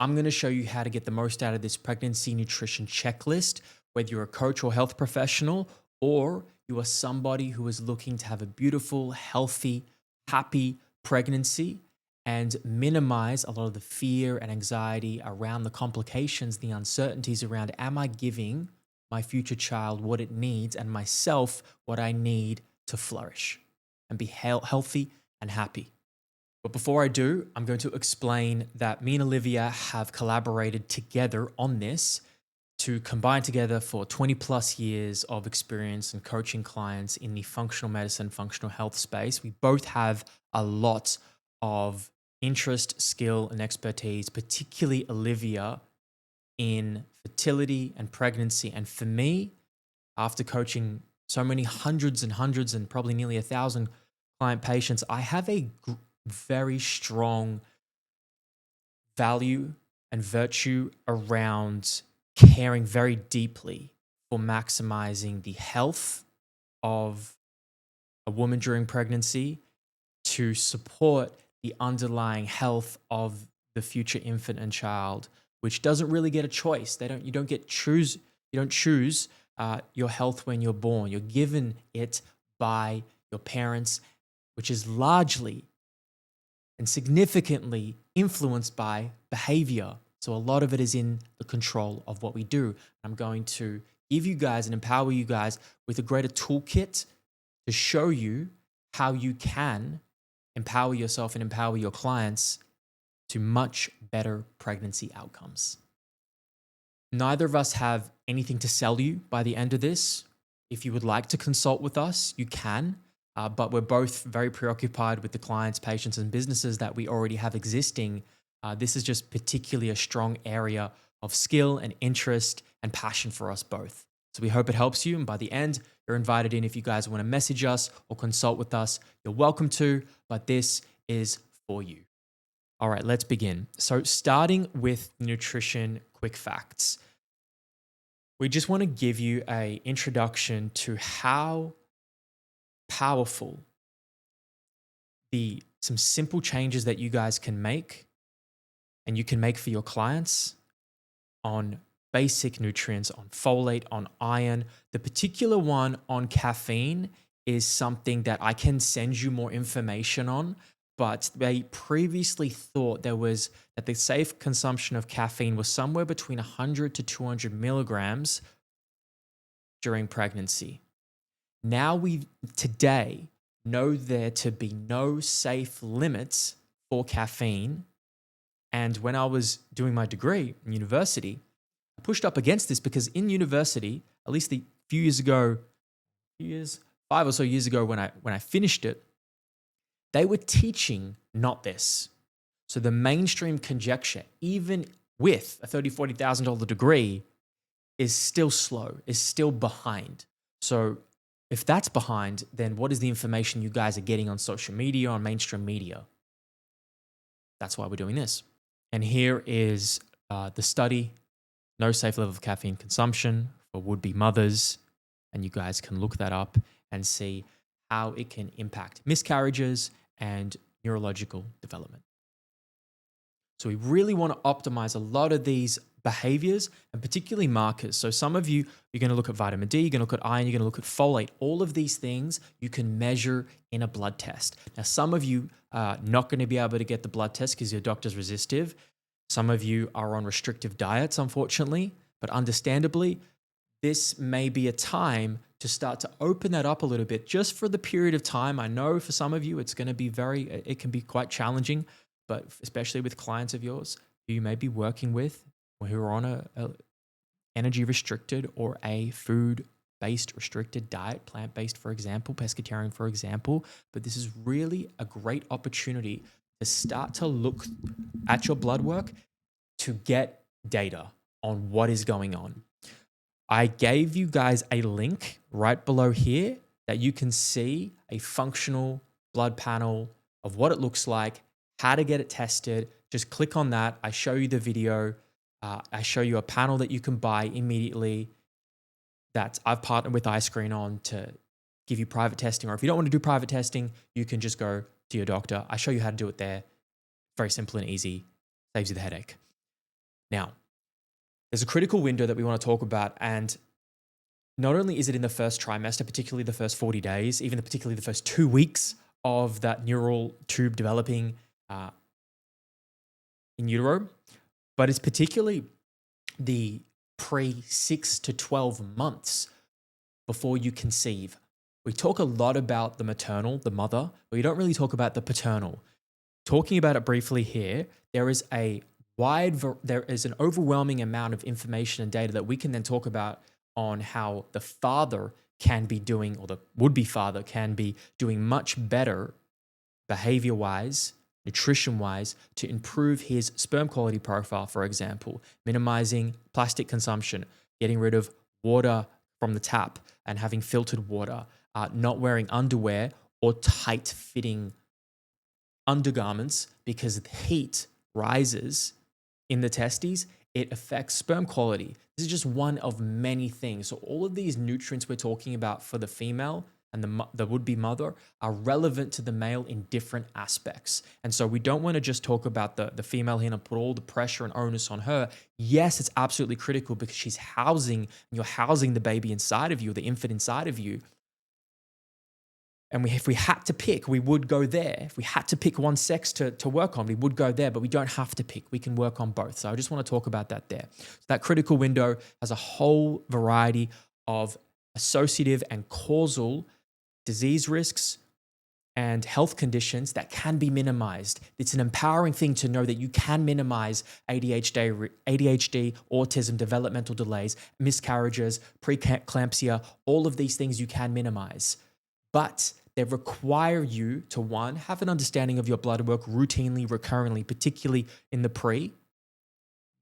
I'm going to show you how to get the most out of this pregnancy nutrition checklist, whether you're a coach or health professional, or you are somebody who is looking to have a beautiful, healthy, happy pregnancy and minimize a lot of the fear and anxiety around the complications, the uncertainties around, am I giving my future child what it needs and myself what I need to flourish and be healthy and happy. But before I do, I'm going to explain that me and Olivia have collaborated together on this to combine together for 20 plus years of experience in coaching clients in the functional medicine, functional health space. We both have a lot of interest, skill, and expertise, particularly Olivia in fertility and pregnancy. And for me, after coaching so many hundreds and probably nearly 1,000 client patients, I have a very strong value and virtue around caring very deeply for maximizing the health of a woman during pregnancy to support the underlying health of the future infant and child, which doesn't really get a choice. You don't choose your health when you're born. You're given it by your parents, which is largely and significantly influenced by behavior. So a lot of it is in the control of what we do. I'm going to give you guys and empower you guys with a greater toolkit to show you how you can empower yourself and empower your clients to much better pregnancy outcomes. Neither of us have anything to sell you by the end of this. If you would like to consult with us, you can. But we're both very preoccupied with the clients, patients, and businesses that we already have existing. This is just particularly a strong area of skill and interest and passion for us both. So we hope it helps you. And by the end, you're invited in. If you guys want to message us or consult with us, you're welcome to, but this is for you. All right, let's begin. So starting with nutrition quick facts. We just want to give you an introduction to how powerful some simple changes that you guys can make and you can make for your clients on basic nutrients, on folate, on iron. The particular one on caffeine is something that I can send you more information on, but they previously thought that the safe consumption of caffeine was somewhere between 100 to 200 milligrams during pregnancy. Now we today know there to be no safe limits for caffeine. And when I was doing my degree in university, I pushed up against this because in university, at least a few years ago, 5 or so years ago when I finished it, they were teaching not this. So the mainstream conjecture, even with a $30,000, $40,000 degree, is still slow, is still behind. So if that's behind, then what is the information you guys are getting on social media, on mainstream media? That's why we're doing this. And here is the study, no safe level of caffeine consumption for would-be mothers. And you guys can look that up and see how it can impact miscarriages and neurological development. So we really want to optimize a lot of these behaviors and particularly markers. So some of you're going to look at vitamin D, you're going to look at iron, you're going to look at folate. All of these things you can measure in a blood test. Now, some of you are not going to be able to get the blood test because your doctor's resistive. Some of you are on restrictive diets, unfortunately, but understandably, this may be a time to start to open that up a little bit just for the period of time. I know for some of you, it can be quite challenging, but especially with clients of yours who you may be working with or who are on a energy restricted or a food-based restricted diet, plant-based, for example, pescatarian, for example. But this is really a great opportunity to start to look at your blood work to get data on what is going on. I gave you guys a link right below here that you can see a functional blood panel of what it looks like, how to get it tested. Just click on that. I show you the video. I show you a panel that you can buy immediately that I've partnered with iScreen on to give you private testing. Or if you don't want to do private testing, you can just go to your doctor. I show you how to do it there. Very simple and easy. Saves you the headache. Now, there's a critical window that we want to talk about, and not only is it in the first trimester, particularly the first 40 days, even particularly the first 2 weeks of that neural tube developing in utero, but it's particularly the pre 6 to 12 months before you conceive. We talk a lot about the maternal, the mother, but we don't really talk about the paternal. Talking about it briefly here, there is an overwhelming amount of information and data that we can then talk about on how the father can be doing, or the would-be father can be doing much better behavior-wise, nutrition-wise, to improve his sperm quality profile, for example, minimizing plastic consumption, getting rid of water from the tap and having filtered water, not wearing underwear or tight-fitting undergarments, because the heat rises in the testes, it affects sperm quality. This is just one of many things. So all of these nutrients we're talking about for the female and the would-be mother are relevant to the male in different aspects. And so we don't want to just talk about the female here and put all the pressure and onus on her. Yes, it's absolutely critical because you're housing the baby inside of you, the infant inside of you. And if we had to pick, we would go there. If we had to pick one sex to work on, we would go there, but we don't have to pick. We can work on both. So I just want to talk about that there. So that critical window has a whole variety of associative and causal disease risks and health conditions that can be minimized. It's an empowering thing to know that you can minimize ADHD, autism, developmental delays, miscarriages, preeclampsia, all of these things you can minimize. But they require you to, one, have an understanding of your blood work routinely, recurrently, particularly in the pre.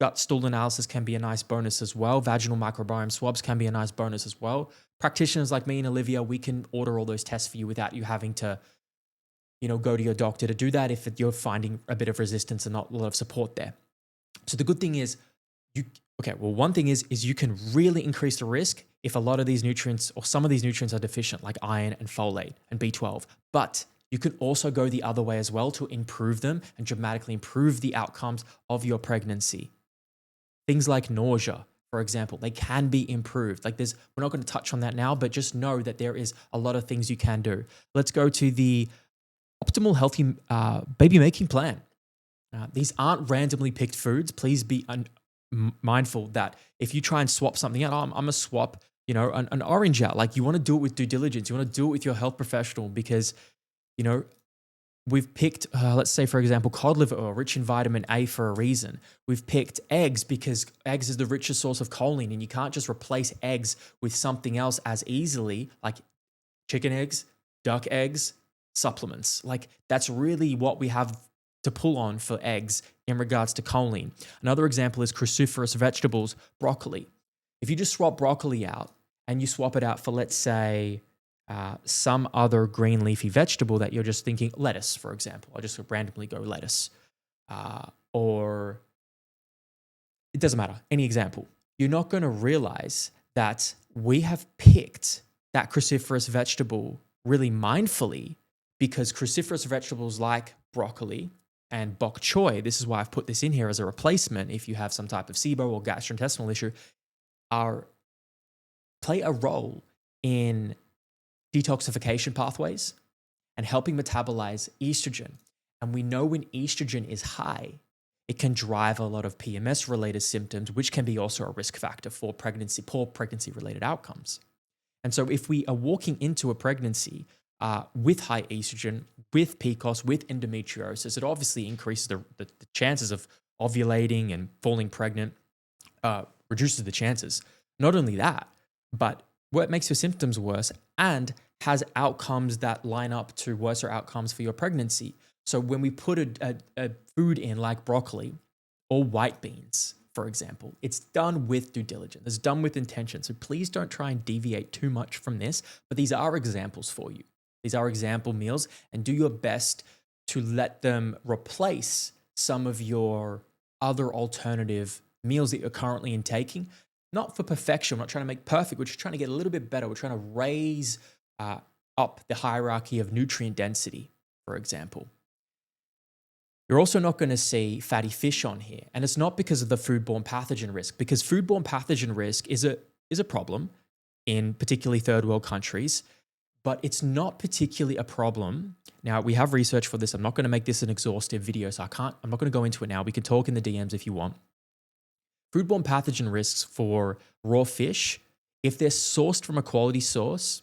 Gut stool analysis can be a nice bonus as well. Vaginal microbiome swabs can be a nice bonus as well. Practitioners like me and Olivia, we can order all those tests for you without you having to, go to your doctor to do that if you're finding a bit of resistance and not a lot of support there. So the good thing is, one thing is you can really increase the risk if a lot of these nutrients or some of these nutrients are deficient, like iron and folate and B12. But you can also go the other way as well to improve them and dramatically improve the outcomes of your pregnancy. Things like nausea, for example, they can be improved. We're not going to touch on that now, but just know that there is a lot of things you can do. Let's go to the optimal healthy baby making plan. These aren't randomly picked foods. Please be mindful that if you try and swap something out, I'm going to swap, an orange out. You want to do it with due diligence. You want to do it with your health professional because, we've picked, let's say, for example, cod liver oil, rich in vitamin A for a reason. We've picked eggs because eggs is the richest source of choline, and you can't just replace eggs with something else as easily, like chicken eggs, duck eggs, supplements. That's really what we have to pull on for eggs in regards to choline. Another example is cruciferous vegetables, broccoli. If you just swap broccoli out and you swap it out for, let's say, some other green leafy vegetable that you're just thinking, lettuce, for example. I'll just randomly go lettuce. Or it doesn't matter, any example. You're not going to realize that we have picked that cruciferous vegetable really mindfully, because cruciferous vegetables like broccoli and bok choy, this is why I've put this in here as a replacement if you have some type of SIBO or gastrointestinal issue, play a role in detoxification pathways and helping metabolize estrogen. And we know when estrogen is high, it can drive a lot of PMS-related symptoms, which can be also a risk factor for poor pregnancy-related outcomes. And so if we are walking into a pregnancy with high estrogen, with PCOS, with endometriosis, it obviously increases the chances of ovulating and falling pregnant, reduces the chances. Not only that, but what makes your symptoms worse and has outcomes that line up to worse outcomes for your pregnancy. So when we put a food in like broccoli or white beans, for example, it's done with due diligence. It's done with intention. So please don't try and deviate too much from this, but these are examples for you. These are example meals, and do your best to let them replace some of your other alternative meals that you're currently intaking. Not for perfection. We're not trying to make perfect. We're just trying to get a little bit better. We're trying to raise up the hierarchy of nutrient density, for example. You're also not going to see fatty fish on here. And it's not because of the foodborne pathogen risk, because foodborne pathogen risk is a problem in particularly third world countries, but it's not particularly a problem. Now, we have research for this. I'm not going to make this an exhaustive video, so I'm not going to go into it now. We can talk in the DMs if you want. Foodborne pathogen risks for raw fish, if they're sourced from a quality source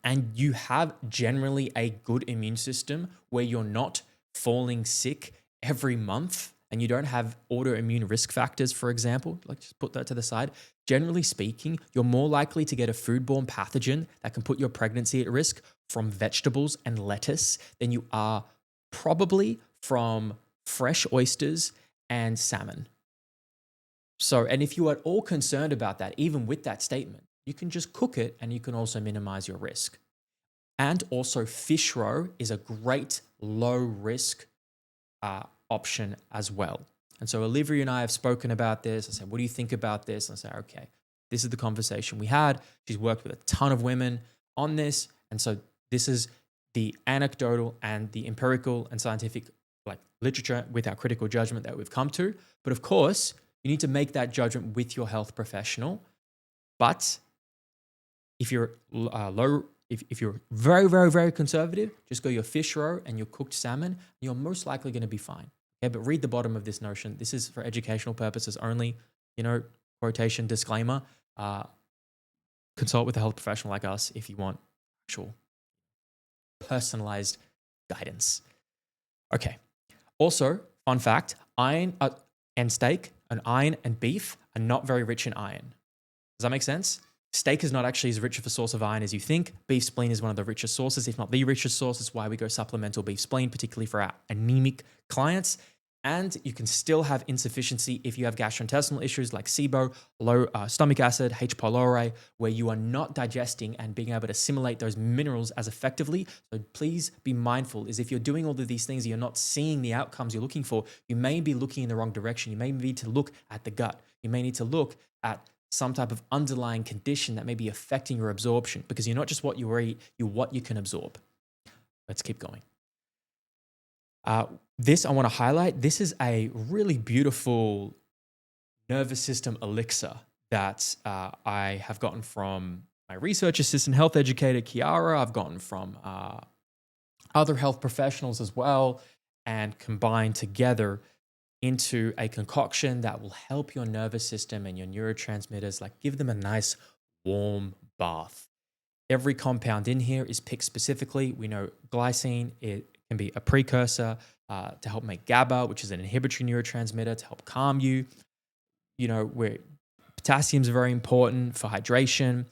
and you have generally a good immune system where you're not falling sick every month and you don't have autoimmune risk factors, for example, like just put that to the side. Generally speaking, you're more likely to get a foodborne pathogen that can put your pregnancy at risk from vegetables and lettuce than you are probably from fresh oysters and salmon. So, and if you are at all concerned about that, even with that statement, you can just cook it and you can also minimize your risk. And also fish roe is a great low risk option as well. And so Olivia and I have spoken about this. I said, what do you think about this? And I said, okay, this is the conversation we had. She's worked with a ton of women on this. And so this is the anecdotal and the empirical and scientific like literature with our critical judgment that we've come to. But of course, you need to make that judgment with your health professional. But if you're if you're very, very, very conservative, just go your fish roe and your cooked salmon, you're most likely going to be fine. Okay, but read the bottom of this notion. This is for educational purposes only, quotation disclaimer. Consult with a health professional like us if you want actual personalized guidance. Okay. Also, fun fact, iron and steak and iron and beef are not very rich in iron. Does that make sense? Steak is not actually as rich of a source of iron as you think. Beef spleen is one of the richest sources, if not the richest source. That's why we go supplemental beef spleen, particularly for our anemic clients. And you can still have insufficiency if you have gastrointestinal issues like SIBO, low stomach acid, H. pylori, where you are not digesting and being able to assimilate those minerals as effectively. So please be mindful is if you're doing all of these things, you're not seeing the outcomes you're looking for, you may be looking in the wrong direction. You may need to look at the gut. You may need to look at some type of underlying condition that may be affecting your absorption because you're not just what you eat, you're what you can absorb. Let's keep going. This I want to highlight. This is a really beautiful nervous system elixir that I have gotten from my research assistant health educator, Kiara. I've gotten from other health professionals as well, and combined together into a concoction that will help your nervous system and your neurotransmitters, like give them a nice warm bath. Every compound in here is picked specifically. We know glycine, it can be a precursor to help make GABA, which is an inhibitory neurotransmitter to help calm you. Where potassium is very important for hydration.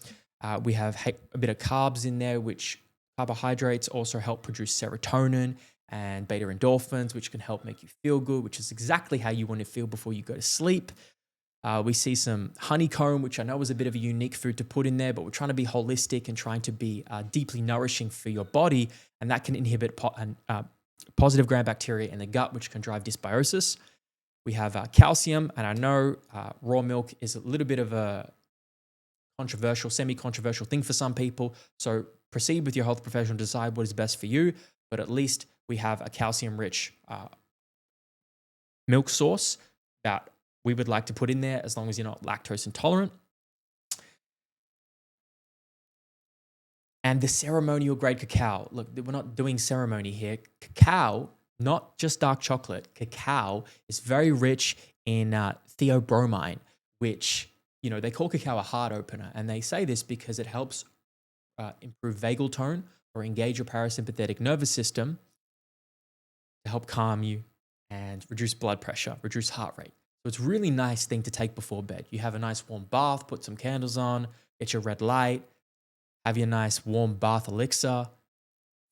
We have a bit of carbs in there, which carbohydrates also help produce serotonin and beta endorphins, which can help make you feel good, which is exactly how you want to feel before you go to sleep. We see some honeycomb, which I know is a bit of a unique food to put in there, but we're trying to be holistic and trying to be deeply nourishing for your body, and that can inhibit positive gram-bacteria in the gut, which can drive dysbiosis. We have calcium, and I know raw milk is a little bit of a controversial, semi-controversial thing for some people, so proceed with your health professional to decide what is best for you, but at least we have a calcium-rich milk source that we would like to put in there as long as you're not lactose intolerant. And the ceremonial grade cacao. Look, we're not doing ceremony here. Cacao, not just dark chocolate, cacao is very rich in theobromine, which, they call cacao a heart opener. And they say this because it helps improve vagal tone or engage your parasympathetic nervous system to help calm you and reduce blood pressure, reduce heart rate. So it's a really nice thing to take before bed. You have a nice warm bath, put some candles on, get your red light, have your nice warm bath elixir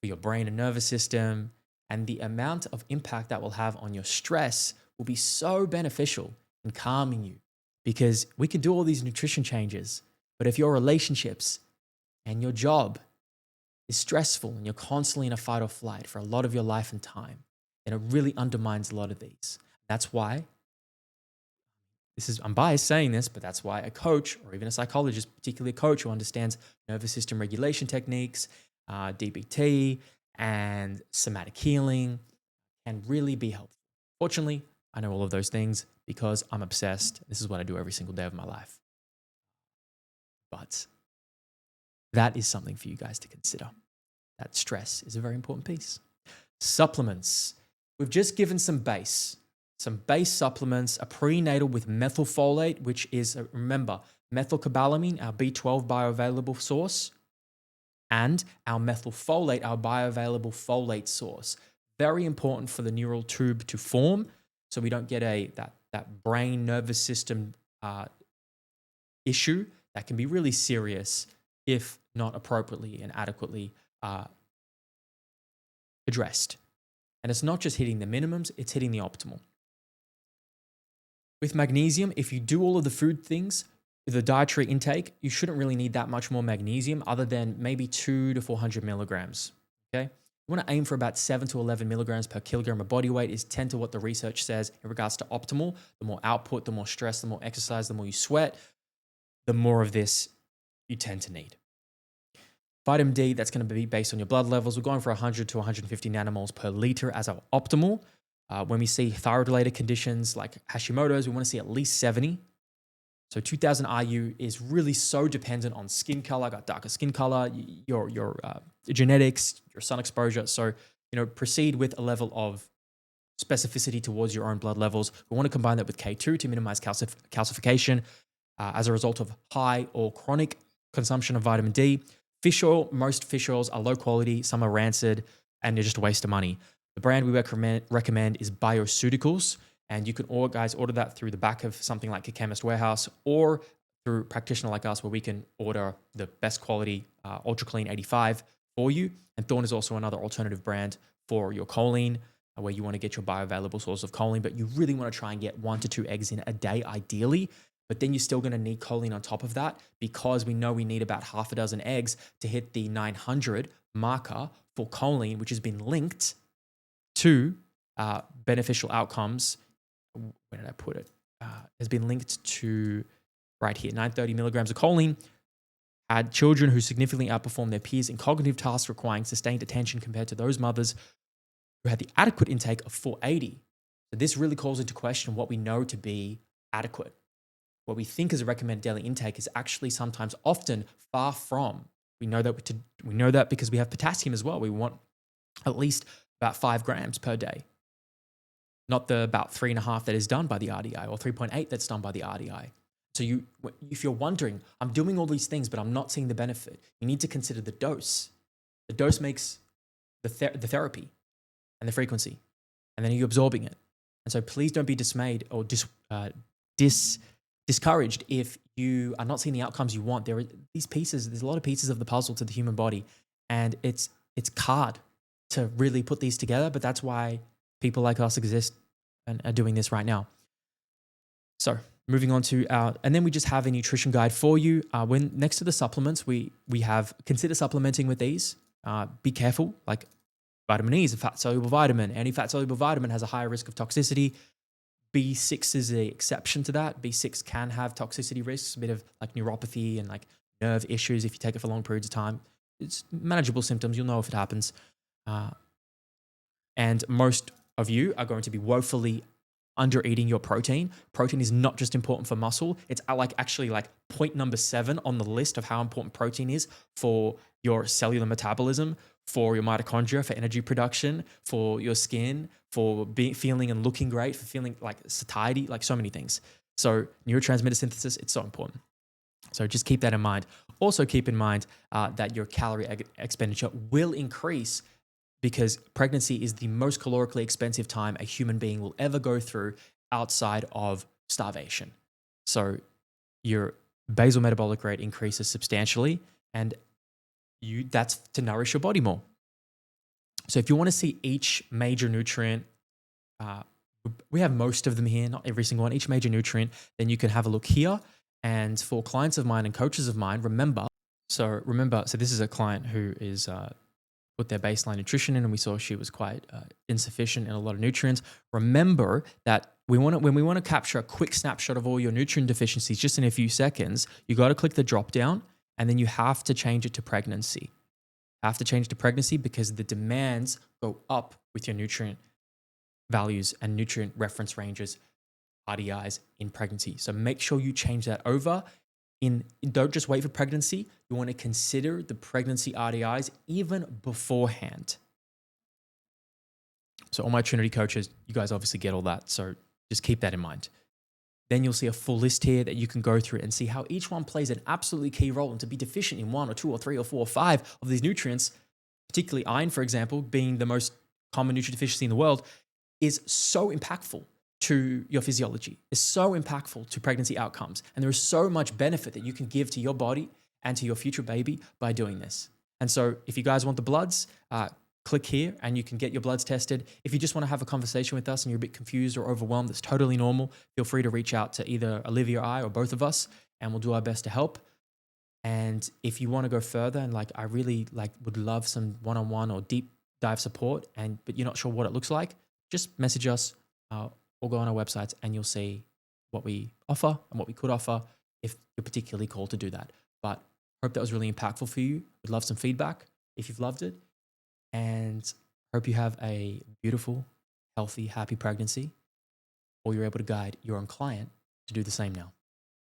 for your brain and nervous system. And the amount of impact that will have on your stress will be so beneficial in calming you, because we can do all these nutrition changes, but if your relationships and your job is stressful and you're constantly in a fight or flight for a lot of your life and time, then it really undermines a lot of these. That's why I'm biased saying this, but that's why a coach or even a psychologist, particularly a coach who understands nervous system regulation techniques, DBT, and somatic healing, can really be helpful. Fortunately, I know all of those things because I'm obsessed. This is what I do every single day of my life. But that is something for you guys to consider. That stress is a very important piece. Supplements. We've just given some base supplements, a prenatal with methylfolate, which is, remember, methylcobalamin, our B12 bioavailable source, and our methylfolate, our bioavailable folate source. Very important for the neural tube to form, so we don't get that brain nervous system issue that can be really serious if not appropriately and adequately addressed. And it's not just hitting the minimums, it's hitting the optimal. With magnesium, if you do all of the food things, the dietary intake, you shouldn't really need that much more magnesium other than maybe 200 to 400 milligrams, okay? You want to aim for about 7 to 11 milligrams per kilogram of body weight is 10 to what the research says in regards to optimal. The more output, the more stress, the more exercise, the more you sweat, the more of this you tend to need. Vitamin D, that's going to be based on your blood levels. We're going for 100 to 150 nanomoles per liter as our optimal. When we see thyroid-related conditions like Hashimoto's, we want to see at least 70. So 2000 IU is really so dependent on skin color. Got darker skin color, your genetics, your sun exposure. So proceed with a level of specificity towards your own blood levels. We want to combine that with K2 to minimize calcification as a result of high or chronic consumption of vitamin D. Fish oil, most fish oils are low quality, some are rancid, and they're just a waste of money. The brand we recommend is Bioceuticals, and you can guys order that through the back of something like a Chemist Warehouse or through a practitioner like us where we can order the best quality Ultra Clean 85 for you. And Thorne is also another alternative brand for your choline where you want to get your bioavailable source of choline, but you really want to try and get 1 to 2 eggs in a day ideally. But then you're still going to need choline on top of that because we know we need about half a dozen eggs to hit the 900 marker for choline, which has been linked to beneficial outcomes. Where did I put it? Has been linked to right here, 930 milligrams of choline had children who significantly outperformed their peers in cognitive tasks requiring sustained attention compared to those mothers who had the adequate intake of 480. So this really calls into question what we know to be adequate. What we think is a recommended daily intake is actually sometimes often far from. We know that because we have potassium as well. We want at least about 5 grams per day, not the about 3.5 that is done by the RDI or 3.8 that's done by the RDI. So if you're wondering, I'm doing all these things, but I'm not seeing the benefit, you need to consider the dose. The dose makes the therapy and the frequency, and then you're absorbing it. And so please don't be dismayed or discouraged if you are not seeing the outcomes you want. There's a lot of pieces of the puzzle to the human body, and it's hard to really put these together, but that's why people like us exist and are doing this right now. So moving on to and then we just have a nutrition guide for you. When next to the supplements, we have consider supplementing with these. Be careful, like vitamin E is a fat-soluble vitamin. Any fat-soluble vitamin has a higher risk of toxicity. B6 is the exception to that. B6 can have toxicity risks, a bit of like neuropathy and like nerve issues if you take it for long periods of time. It's manageable symptoms. You'll know if it happens. And most of you are going to be woefully under eating your protein. Protein is not just important for muscle. It's actually point number 7 on the list of how important protein is for your cellular metabolism, for your mitochondria, for energy production, for your skin, for feeling and looking great, for feeling like satiety, like so many things. So neurotransmitter synthesis, it's so important. So just keep that in mind. Also keep in mind that your calorie expenditure will increase because pregnancy is the most calorically expensive time a human being will ever go through outside of starvation. So your basal metabolic rate increases substantially, and that's to nourish your body more. So if you want to see each major nutrient, we have most of them here, not every single one, each major nutrient, then you can have a look here. And for clients of mine and coaches of mine, remember, so this is a client who is put their baseline nutrition in, and we saw she was quite insufficient in a lot of nutrients. Remember that when we want to capture a quick snapshot of all your nutrient deficiencies just in a few seconds, you got to click the drop down, and then you have to change it to pregnancy. Have to change to pregnancy because the demands go up with your nutrient values and nutrient reference ranges, RDIs, in pregnancy. So make sure you change that over. Don't just wait for pregnancy. You want to consider the pregnancy RDIs even beforehand. So all my Trinity coaches, you guys obviously get all that. So just keep that in mind. Then you'll see a full list here that you can go through and see how each one plays an absolutely key role. And to be deficient in 1 or 2 or 3 or 4 or 5 of these nutrients, particularly iron, for example, being the most common nutrient deficiency in the world, is so impactful to your physiology, is so impactful to pregnancy outcomes. And there is so much benefit that you can give to your body and to your future baby by doing this. And so if you guys want the bloods, click here and you can get your bloods tested. If you just want to have a conversation with us and you're a bit confused or overwhelmed, that's totally normal. Feel free to reach out to either Olivia or I or both of us, and we'll do our best to help. And if you want to go further and I really would love some one-on-one or deep dive support, but you're not sure what it looks like, just message us or go on our websites and you'll see what we offer and what we could offer if you're particularly called to do that. But hope that was really impactful for you. We'd love some feedback if you've loved it. And hope you have a beautiful, healthy, happy pregnancy, or you're able to guide your own client to do the same now.